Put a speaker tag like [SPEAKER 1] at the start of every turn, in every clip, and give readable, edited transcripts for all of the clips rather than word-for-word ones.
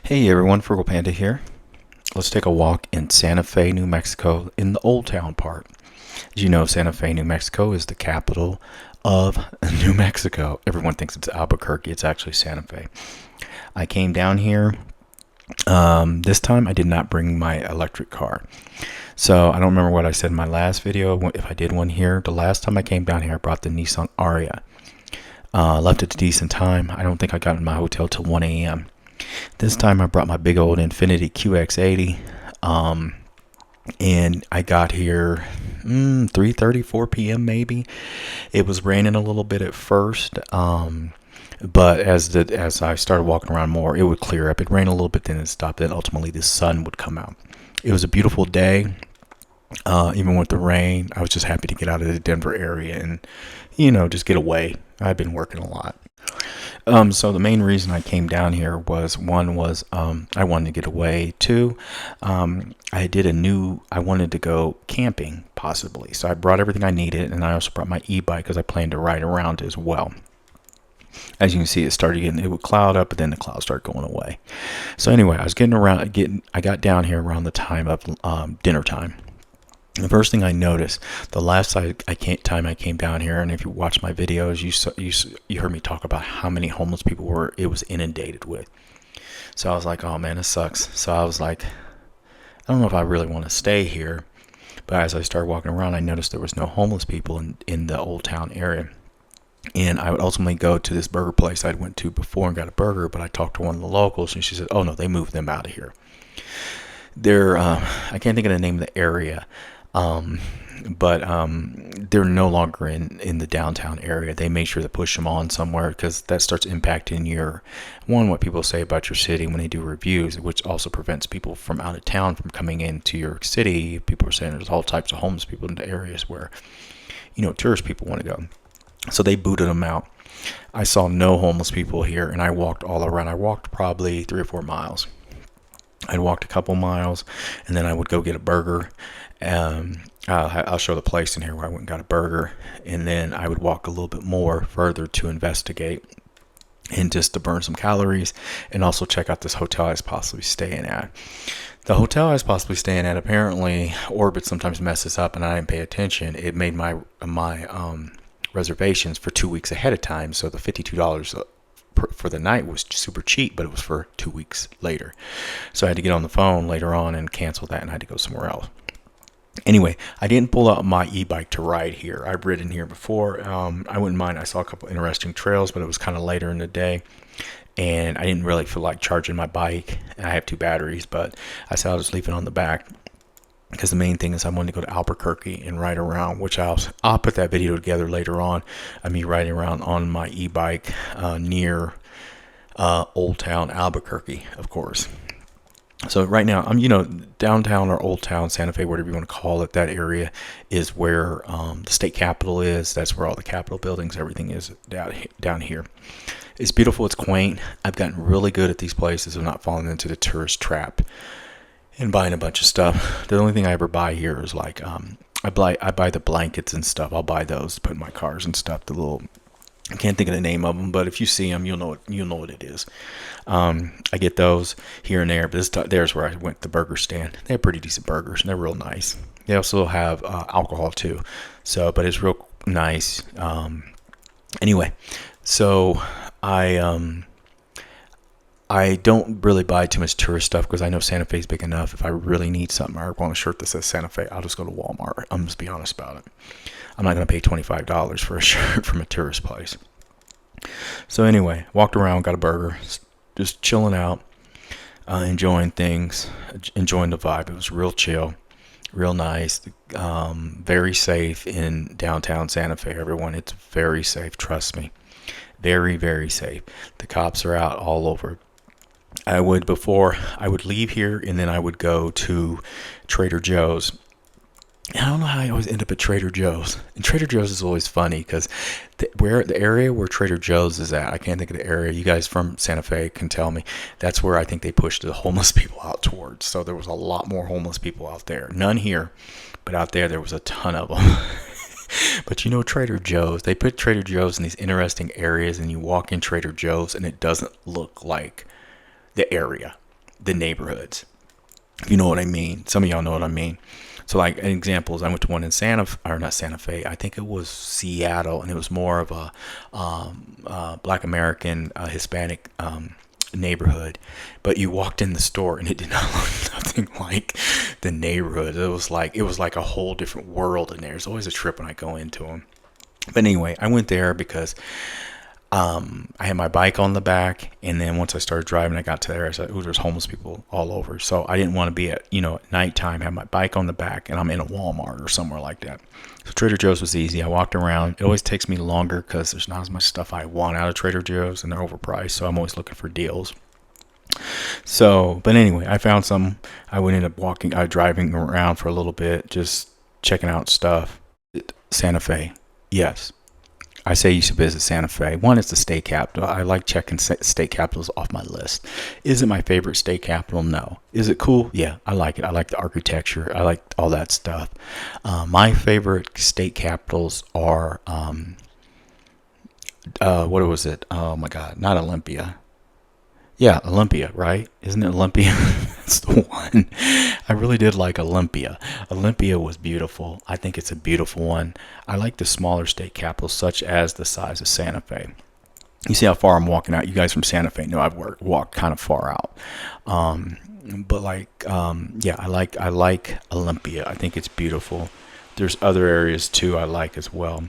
[SPEAKER 1] Hey everyone, Frugal Panda here. Let's take a walk in Santa Fe, New Mexico, in the Old Town part. As you know, Santa Fe, New Mexico is the capital of New Mexico. Everyone thinks it's Albuquerque. It's actually Santa Fe. I came down here. This time I did not bring my electric car. So I don't remember what I said in my last video, if I did one here. The last time I came down here, I brought the Nissan Aria. Left at a decent time. I don't think I got in my hotel till 1 a.m. This time I brought my big old Infiniti QX80, and I got here 3:30, 4 p.m. maybe. It was raining a little bit at first, but as I started walking around more, it would clear up. It rained a little bit, then it stopped. Then ultimately the sun would come out. It was a beautiful day. Even with the rain, I was just happy to get out of the Denver area and, just get away. I've been working a lot. So the main reason I came down here was I wanted to get away. Two, I wanted to go camping possibly. So I brought everything I needed, and I also brought my e-bike because I planned to ride around as well. As you can see, it would cloud up, but then the clouds started going away. So anyway, I got down here around the time of dinner time. The first thing I noticed, the last time I came down here, and if you watch my videos, you heard me talk about how many homeless people it was inundated with. So I was like, oh man, this sucks. So I was like, I don't know if I really want to stay here. But as I started walking around, I noticed there was no homeless people in the Old Town area. And I would ultimately go to this burger place I went to before and got a burger, but I talked to one of the locals, and she said, oh no, they moved them out of here. I can't think of the name of the area. But they're no longer in the downtown area. They make sure to push them on somewhere because that starts impacting what people say about your city when they do reviews, which also prevents people from out of town from coming into your city. People are saying there's all types of homeless people in the areas where, tourist people want to go. So they booted them out. I saw no homeless people here, and I walked all around. I walked probably 3 or 4 miles. I'd walked a couple miles, and then I would go get a burger. I'll show the place in here where I went and got a burger, and then I would walk a little bit more further to investigate and just to burn some calories, and also check out this hotel I was possibly staying at. The hotel I was possibly staying at, apparently Orbit sometimes messes up, and I didn't pay attention. It made my reservations for 2 weeks ahead of time, so the $52 for the night was super cheap, but it was for 2 weeks later. So I had to get on the phone later on and cancel that, and I had to go somewhere else. Anyway, I didn't pull out my e-bike to ride here. I've ridden here before. I wouldn't mind. I saw a couple interesting trails, but it was kind of later in the day, and I didn't really feel like charging my bike. I have 2 batteries, but I said I'll just leave it on the back because the main thing is I wanted to go to Albuquerque and ride around, which I'll put that video together later on of me riding around on my e-bike near Old Town Albuquerque, of course. So right now, downtown or Old Town, Santa Fe, whatever you want to call it, that area is where the state capitol is. That's where all the capitol buildings, everything is down here. It's beautiful. It's quaint. I've gotten really good at these places of not falling into the tourist trap and buying a bunch of stuff. The only thing I ever buy here is like I buy the blankets and stuff. I'll buy those to put in my cars and stuff. I can't think of the name of them, but if you see them, you'll know what it is. I get those here and there, but there's where I went to the burger stand. They have pretty decent burgers, and they're real nice. They also have alcohol too, but it's real nice. Anyway, so I don't really buy too much tourist stuff because I know Santa Fe is big enough. If I really need something or want a shirt that says Santa Fe, I'll just go to Walmart. I'm just be honest about it. I'm not going to pay $25 for a shirt from a tourist place. So anyway, walked around, got a burger, just chilling out, enjoying things, enjoying the vibe. It was real chill, real nice, very safe in downtown Santa Fe, everyone. It's very safe, trust me. Very, very safe. The cops are out all over. I would leave here, and then I would go to Trader Joe's. I don't know how I always end up at Trader Joe's. And Trader Joe's is always funny because the area where Trader Joe's is at, I can't think of the area. You guys from Santa Fe can tell me. That's where I think they pushed the homeless people out towards. So there was a lot more homeless people out there. None here, but out there was a ton of them. But Trader Joe's, they put Trader Joe's in these interesting areas, and you walk in Trader Joe's and it doesn't look like the area. the neighborhoods, if you know what I mean. Some of y'all know what I mean. So like examples, I went to one in not Santa Fe, I think it was Seattle, and it was more of a Black American, Hispanic neighborhood. But you walked in the store and it did not look nothing like the neighborhood. It was like a whole different world in there. It's always a trip when I go into them. But anyway, I went there because I had my bike on the back, and then once I started driving, I got to there. I said, "Ooh, there's homeless people all over." So I didn't want to be at nighttime, have my bike on the back, and I'm in a Walmart or somewhere like that. So Trader Joe's was easy. I walked around. It always takes me longer because there's not as much stuff I want out of Trader Joe's, and they're overpriced. So I'm always looking for deals. So, but anyway, I found some. I would end up driving around for a little bit, just checking out stuff. Santa Fe, yes. I say you should visit Santa Fe. One, it's the state capital. I like checking state capitals off my list. Is it my favorite state capital? No. Is it cool? Yeah, I like it. I like the architecture. I like all that stuff. My favorite state capitals are, what was it? Oh my God, not Olympia. Yeah, Olympia, right? Isn't it Olympia? That's the one. I really did like Olympia. Olympia was beautiful. I think it's a beautiful one. I like the smaller state capitals, such as the size of Santa Fe. You see how far I'm walking out? You guys from Santa Fe know I've walked kind of far out. But yeah, I like Olympia. I think it's beautiful. There's other areas too I like as well.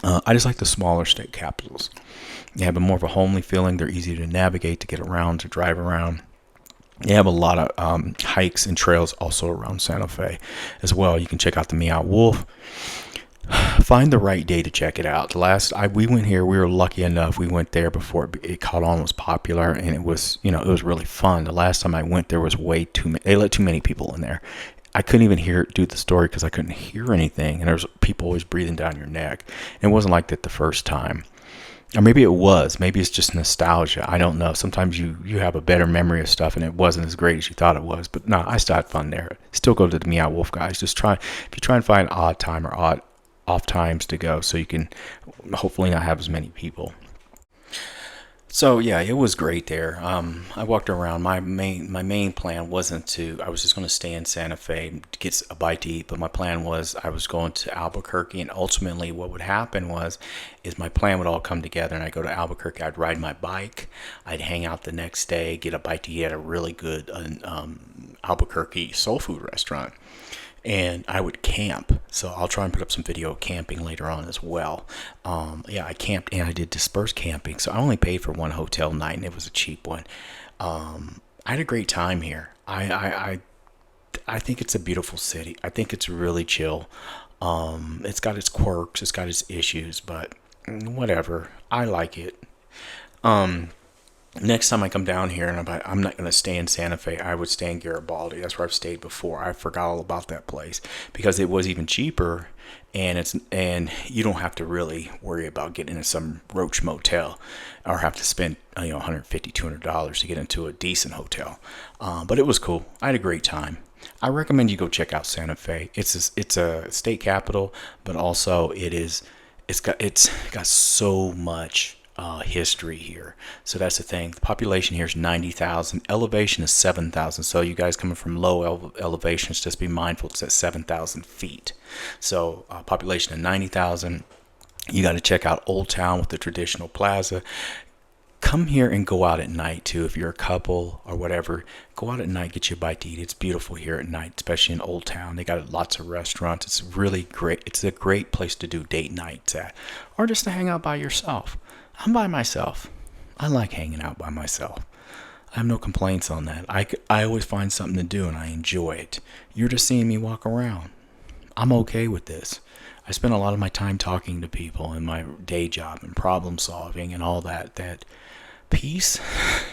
[SPEAKER 1] I just like the smaller state capitals. They have more of a homely feeling. They're easy to navigate, to get around, to drive around. They have a lot of hikes and trails also around Santa Fe as well. You can check out the Meow Wolf. Find the right day to check it out. We went here, we were lucky enough. We went there before it caught on, was popular, and it was really fun. The last time I went, there was way too many. They let too many people in there. I couldn't even do the story because I couldn't hear anything, and there was people always breathing down your neck. And it wasn't like that the first time. Or maybe it was. Maybe it's just nostalgia. I don't know. Sometimes you have a better memory of stuff and it wasn't as great as you thought it was. But no, I still had fun there. Still go to the Meow Wolf, guys. If you try and find odd time or odd off times to go, so you can hopefully not have as many people. So yeah, it was great there. I walked around. My main plan wasn't I was just going to stay in Santa Fe to get a bite to eat, but my plan was I was going to Albuquerque, and ultimately what would happen is my plan would all come together, and I'd go to Albuquerque, I'd ride my bike, I'd hang out the next day, get a bite to eat at a really good Albuquerque soul food restaurant. And I would camp. So I'll try and put up some video of camping later on as well. Yeah, I camped and I did dispersed camping. So I only paid for one hotel night, and it was a cheap one. I had a great time here. I think it's a beautiful city. I think it's really chill. It's got its quirks, it's got its issues, but whatever. I like it. Next time I come down here, and I'm not going to stay in Santa Fe, I would stay in Garibaldi. That's where I've stayed before. I forgot all about that place because it was even cheaper, and you don't have to really worry about getting into some roach motel or have to spend $150, $200 to get into a decent hotel. But it was cool. I had a great time. I recommend you go check out Santa Fe. It's a state capital, but also it's got so much history here. So that's the thing. The population here is 90,000. Elevation is 7,000. So you guys coming from low elevations, just be mindful it's at 7,000 feet. So population of 90,000. You got to check out Old Town with the traditional plaza. Come here and go out at night too. If you're a couple or whatever, go out at night, get you a bite to eat. It's beautiful here at night, especially in Old Town. They got lots of restaurants. It's really great. It's a great place to do date nights at, or just to hang out by yourself. I'm by myself. I like hanging out by myself. I have no complaints on that. I always find something to do and I enjoy it. You're just seeing me walk around. I'm okay with this. I spend a lot of my time talking to people in my day job and problem solving and all that. That peace,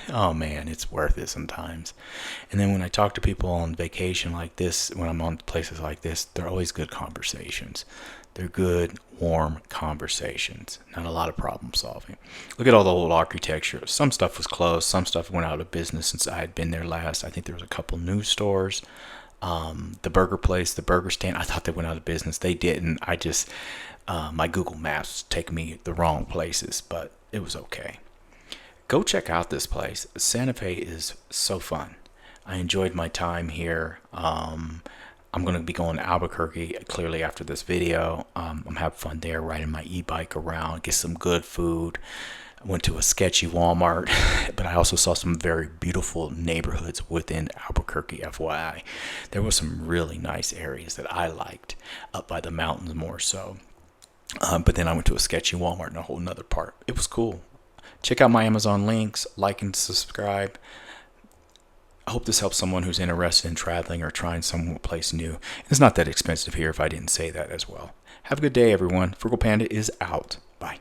[SPEAKER 1] oh man, it's worth it sometimes. And then when I talk to people on vacation like this, when I'm on places like this, they're always good conversations. They're good, warm conversations. Not a lot of problem solving. Look at all the old architecture. Some stuff was closed. Some stuff went out of business since I had been there last. I think there was a couple new stores. The burger place, the burger stand, I thought they went out of business. They didn't. My Google Maps take me the wrong places, but it was okay. Go check out this place. Santa Fe is so fun. I enjoyed my time here. I'm going to be going to Albuquerque clearly after this video. I'm having fun there, riding my e-bike around, get some good food. I went to a sketchy Walmart, but I also saw some very beautiful neighborhoods within Albuquerque, FYI. There were some really nice areas that I liked, up by the mountains more so. But then I went to a sketchy Walmart in a whole nother part. It was cool. Check out my Amazon links, like and subscribe. I hope this helps someone who's interested in traveling or trying some place new. It's not that expensive here if I didn't say that as well. Have a good day, everyone. Frugal Panda is out. Bye.